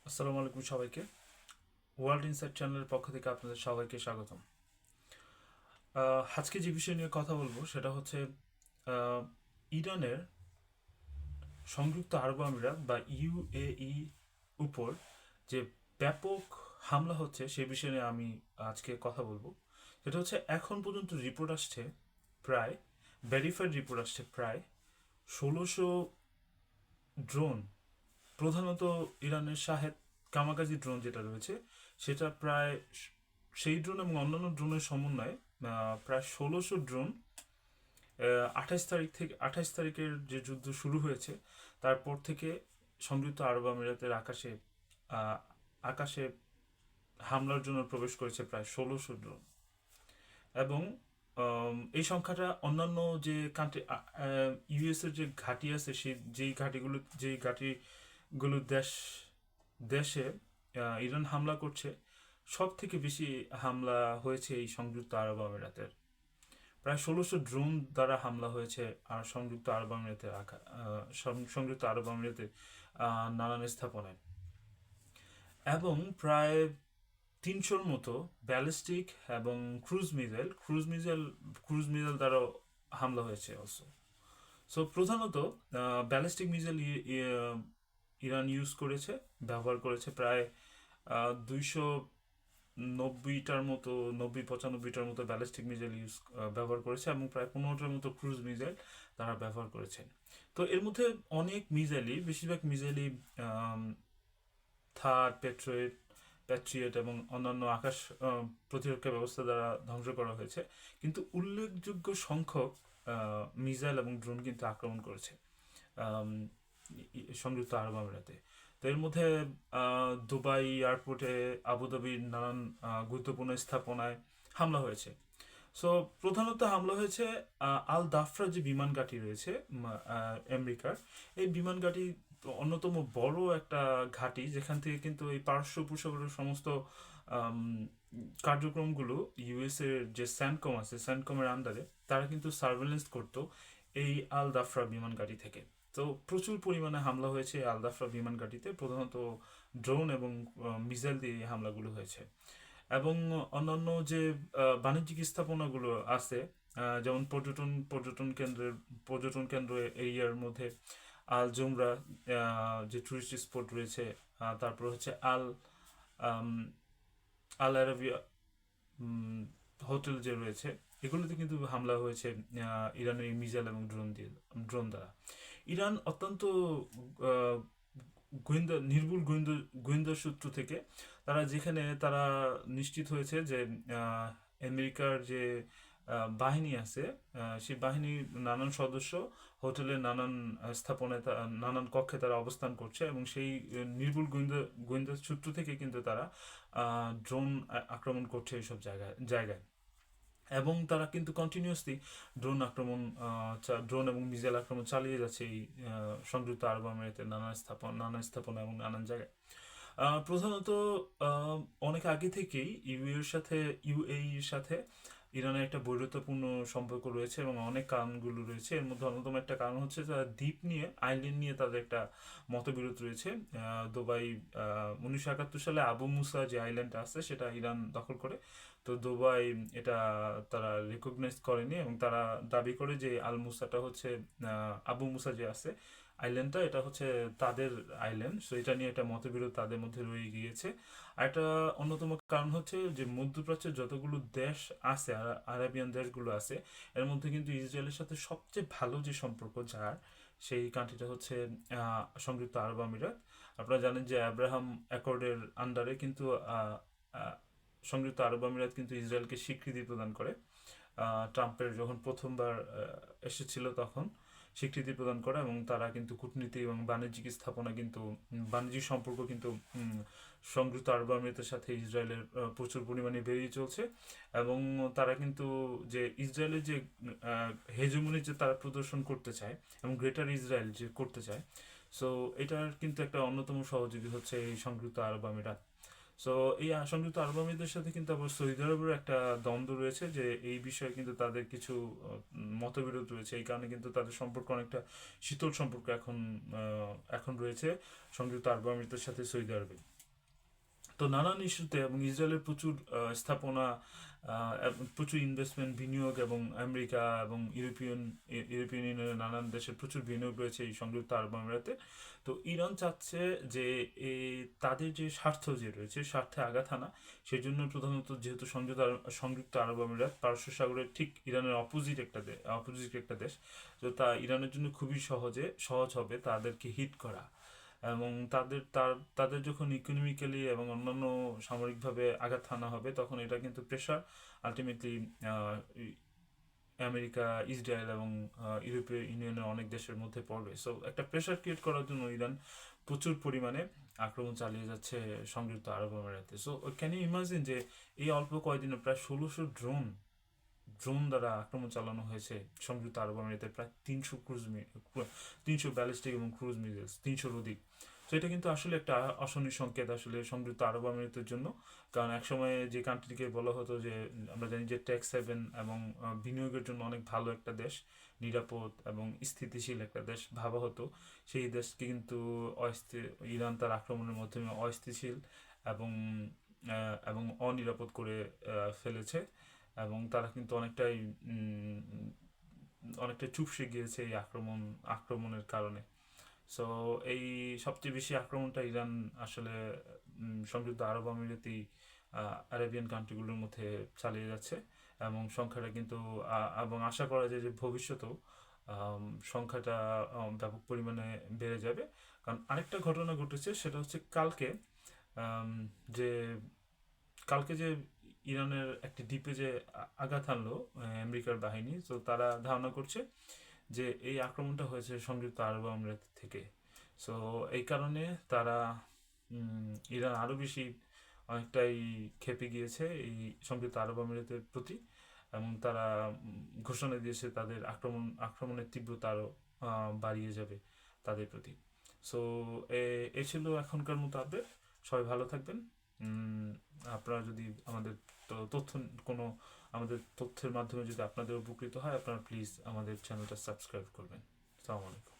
আসসালামু আলাইকুম সবাইকে। ওয়ার্ল্ড ইনসাইট চ্যানেলের পক্ষ থেকে আপনাদের সবাইকে স্বাগতম। আজকে যে বিষয় নিয়ে কথা বলবো সেটা হচ্ছে আহ, ইরানের সংযুক্ত আরব আমিরাত বা ইউএই উপর যে ব্যাপক হামলা হচ্ছে সে বিষয় নিয়ে আমি আজকে কথা বলবো। সেটা হচ্ছে এখন পর্যন্ত রিপোর্ট আসছে প্রায়, ভেরিফাইড রিপোর্ট আসছে প্রায় 1600 ড্রোন, প্রধানত ইরানের শাহেদ কামাকাজি ড্রোন যেটা রয়েছে সেটা প্রায় সেই ড্রোন এবং অন্যান্য ড্রোনের সমন্বয়ে প্রায় 1600 ড্রোন 28 তারিখের যে যুদ্ধ শুরু হয়েছে তারপর থেকে সংযুক্ত আরব আমিরাতের আহ, আকাশে হামলার জন্য প্রবেশ করেছে প্রায় 1600 ড্রোন। এবং এই সংখ্যাটা অন্যান্য যে কান্ট্রি, ইউএস এর যে ঘাঁটি আছে সেই যেই ঘাঁটিগুলো দেশে ইরান হামলা করছে, সব থেকে বেশি হামলা হয়েছে এই সংযুক্ত আরব আমিরাতের। প্রায় 1600 ড্রোন দ্বারা হামলা হয়েছে আর সংযুক্ত আরব আমিরাতের নানান স্থাপনায়। এবং প্রায় 300-র মতো ব্যালিস্টিক এবং ক্রুজ মিসাইল দ্বারা হামলা হয়েছে অলসো। সো প্রধানত ব্যালিস্টিক মিসাইল ইরান ব্যবহার করেছে প্রায় 290-টার মতো, 90-95টার মতো ব্যালিস্টিক মিসাইল ব্যবহার করেছে এবং প্রায় 15টার মতো ক্রুজ মিসাইল তারা ব্যবহার করেছে। তো এর মধ্যে অনেক মিসাইলই, বেশিরভাগ মিসাইলই থার, প্যাট্রিয়ট এবং অন্যান্য আকাশ প্রতিরক্ষা ব্যবস্থা দ্বারা ধ্বংস করা হয়েছে। কিন্তু উল্লেখযোগ্য সংখ্যক মিসাইল এবং ড্রোন কিন্তু আক্রমণ করেছে আম, সংযুক্ত আরব আমিরাতে। তো এর মধ্যে দুবাই এয়ারপোর্টে, আবুধাবির নানান গুরুত্বপূর্ণ স্থাপনায় হামলা হয়েছে। সো প্রধানত হামলা হয়েছে আল দাফরা যে বিমান ঘাঁটি রয়েছে আমেরিকার। এই বিমান ঘাঁটি অন্যতম বড় একটা ঘাঁটি, যেখান থেকে কিন্তু এই পারস্য উপসাগরের সমস্ত আম, কার্যক্রমগুলো ইউএস এর যে স্যান্ডকম আছে, স্যান্ডকমের আন্ডারে তারা কিন্তু সার্ভেলেন্স করতো এই আল দাফরা বিমান ঘাঁটি থেকে। তো প্রচুর পরিমাণে হামলা হয়েছে এই আল দাফরা বিমান ঘাঁটিতে, প্রধানত ড্রোন এবং মিসাইল দিয়ে এই হামলাগুলো হয়েছে। এবং অন্যান্য যে বাণিজ্যিক স্থাপনাগুলো আছে, যেমন পর্যটন কেন্দ্র এরিয়ার মধ্যে আল জুমরা যে টুরিস্ট স্পট রয়েছে, তারপর হচ্ছে আম, আল আরাবিয়া হোটেল যে রয়েছে, এগুলোতে কিন্তু হামলা হয়েছে ইরানের এই মিসাইল এবং ড্রোন দ্বারা। ইরান অত্যন্ত আহ, নির্ভুল গোয়েন্দা সূত্র থেকে যেখানে তারা নিশ্চিত হয়েছে যে আমেরিকার যে বাহিনী আছে, সেই বাহিনীর নানান সদস্য হোটেলের নানান স্থাপনায়, নানান কক্ষে তারা অবস্থান করছে এবং সেই নির্ভুল গোয়েন্দা সূত্র থেকে কিন্তু তারা ড্রোন আক্রমণ করছে এইসব জায়গায়। এবং তারা কিন্তু কন্টিনিউয়াসলি ড্রোন এবং মিসাইল আক্রমণ চালিয়ে যাচ্ছে এই সংযুক্ত আরব আমিরাতের নানান স্থাপনা এবং নানান জায়গায়। প্রধানত আহ, অনেক আগে থেকেই ইউএই এর সাথে ইরানের একটা বৈরত্বপূর্ণ সম্পর্ক রয়েছে এবং অনেক কারণগুলো রয়েছে। এর মধ্যে অন্যতম একটা কারণ হচ্ছে তারা দ্বীপ নিয়ে, আইল্যান্ড নিয়ে তাদের একটা মতবিরোধ রয়েছে। দুবাই 1971 সালে আবু মুসা যে আইল্যান্ডটা আছে সেটা ইরান দখল করে। তো দুবাই এটা তারা রেকগনাইজ করেনি এবং তারা দাবি করে যে আবু মুসা যে আছে আইল্যান্ডটা, এটা হচ্ছে তাদের আইল্যান্ড। সো এটা নিয়ে একটা মতবিরোধ তাদের মধ্যে রয়ে গিয়েছে। আর একটা অন্যতম কারণ হচ্ছে যে মধ্যপ্রাচ্যের যতগুলো দেশ আছে, আরাবিয়ান দেশগুলো আছে, এর মধ্যে কিন্তু ইসরায়েলের সাথে সবচেয়ে ভালো যে সম্পর্ক যার, সেই কান্ট্রিটা হচ্ছে সংযুক্ত আরব আমিরাত। আপনারা জানেন যে আব্রাহাম অ্যাকর্ডের আন্ডারে কিন্তু আহ, সংযুক্ত আরব আমিরাত কিন্তু ইসরায়েলকে স্বীকৃতি প্রদান করে। ট্রাম্পের যখন প্রথমবার এসেছিল তখন স্বীকৃতি প্রদান করে এবং তারা কিন্তু কূটনীতি এবং বাণিজ্যিক সম্পর্ক কিন্তু সংযুক্ত আরব আমিরাতের সাথে ইসরায়েলের প্রচুর পরিমাণে বেড়েই চলছে। এবং তারা কিন্তু যে ইসরায়েলের যে হেজমনি যে তারা প্রদর্শন করতে চায় এবং গ্রেটার ইসরায়েল যে করতে চায়, সো এটার কিন্তু একটা অন্যতম সহযোগী হচ্ছে এই সংযুক্ত আরব আমিরাত। সো এই সংযুক্ত আরব আমিরাতের সাথে কিন্তু আবার সৌদি আরবের একটা দ্বন্দ্ব রয়েছে, যে এই বিষয়ে কিন্তু তাদের কিছু মতবিরোধ রয়েছে। এই কারণে কিন্তু তাদের সম্পর্ক অনেকটা শীতল সম্পর্ক এখন রয়েছে সংযুক্ত আরব আমিরাতের সাথে সৌদি আরবে। তো নানান ইস্যুতে এবং ইসরায়েলের প্রচুর স্থাপনা, প্রচুর ইনভেস্টমেন্ট, বিনিয়োগ, এবং আমেরিকা এবং ইউরোপিয়ান ইউনিয়নের নানান দেশের প্রচুর বিনিয়োগ রয়েছে এই সংযুক্ত আরব আমিরাতে। তো ইরান চাচ্ছে যে এই তাদের যে স্বার্থ যে রয়েছে, স্বার্থে আঘাত হানা। সেই জন্য প্রধানত যেহেতু সংযুক্ত আরব আমিরাত পারস্য সাগরের ঠিক ইরানের অপোজিট একটা দেশ, তো তা ইরানের জন্য খুবই সহজ হবে তাদেরকে হিট করা। এবং তাদের যখন ইকোনমিক্যালি এবং অন্যান্য সামরিকভাবে আঘাত হানা হবে, তখন এটা কিন্তু প্রেশার আলটিমেটলি আমেরিকা, ইসরায়েল এবং ইউরোপীয় ইউনিয়নের অনেক দেশের মধ্যে পড়বে। সো একটা প্রেশার ক্রিয়েট করার জন্য ইরান প্রচুর পরিমাণে আক্রমণ চালিয়ে যাচ্ছে সংযুক্ত আরব আমিরাতে। সো ক্যান ইউ ইমাজিন যে এই অল্প কয়েকদিনে প্রায় 1600 ড্রোন দ্বারা আক্রমণ চালানো হয়েছে সংযুক্ত আরব আমিরাতে, প্রায় 300 ব্যালিস্টিক এবং ক্রুজ মিসাইলস, 300-র অধিক। তো এটা কিন্তু আসলে একটা অশনি সংকেত আসলে সংযুক্ত আরব আমিরাতের জন্য। কারণ একসময় যে কান্ট্রিকে বলা হতো যে, আমরা জানি যে ট্যাক্স হেভেন এবং বিনিয়োগের জন্য অনেক ভালো একটা দেশ, নিরাপদ এবং স্থিতিশীল একটা দেশ ভাবা হতো, সেই দেশকে কিন্তু ইরান তার আক্রমণের মাধ্যমে অস্থিতিশীল এবং অনিরাপদ করে ফেলেছে। এবং তারা কিন্তু অনেকটাই চুপসে গিয়েছে এই আক্রমণের কারণে। সো এই সবচেয়ে বেশি আক্রমণটা ইরান আসলে সংযুক্ত আরব আমিরাতি আরাবিয়ান কান্ট্রিগুলোর মধ্যে চালিয়ে যাচ্ছে। এবং সংখ্যাটা কিন্তু এবং আশা করা যায় যে ভবিষ্যতেও সংখ্যাটা ব্যাপক পরিমাণে বেড়ে যাবে। কারণ আরেকটা ঘটনা ঘটেছে, সেটা হচ্ছে আম, যে কালকে যে ইরানের একটি দ্বীপে যে আঘাত হানলো আমেরিকার বাহিনী, তো তারা ধারণা করছে যে এই আক্রমণটা হয়েছে সংযুক্ত আরব আমিরাত থেকে। সো এই কারণে তারা ইরান আরও বেশি অনেকটাই ক্ষেপে গিয়েছে এই সংযুক্ত আরব আমিরাতের প্রতি। এবং তারা ঘোষণা দিয়েছে তাদের আক্রমণের তীব্রতা আরও বাড়িয়ে যাবে তাদের প্রতি। সো এ ছিল এখনকার মতো আপডেট। সবাই ভালো থাকবেন। আপনারা যদি তথ্য কোনো আমাদের তথ্যের মাধ্যমে যদি আপনাদের উপকৃত হয়, আপনারা প্লিজ আমাদের চ্যানেলটা সাবস্ক্রাইব করবেন। আসসালামু আলাইকুম।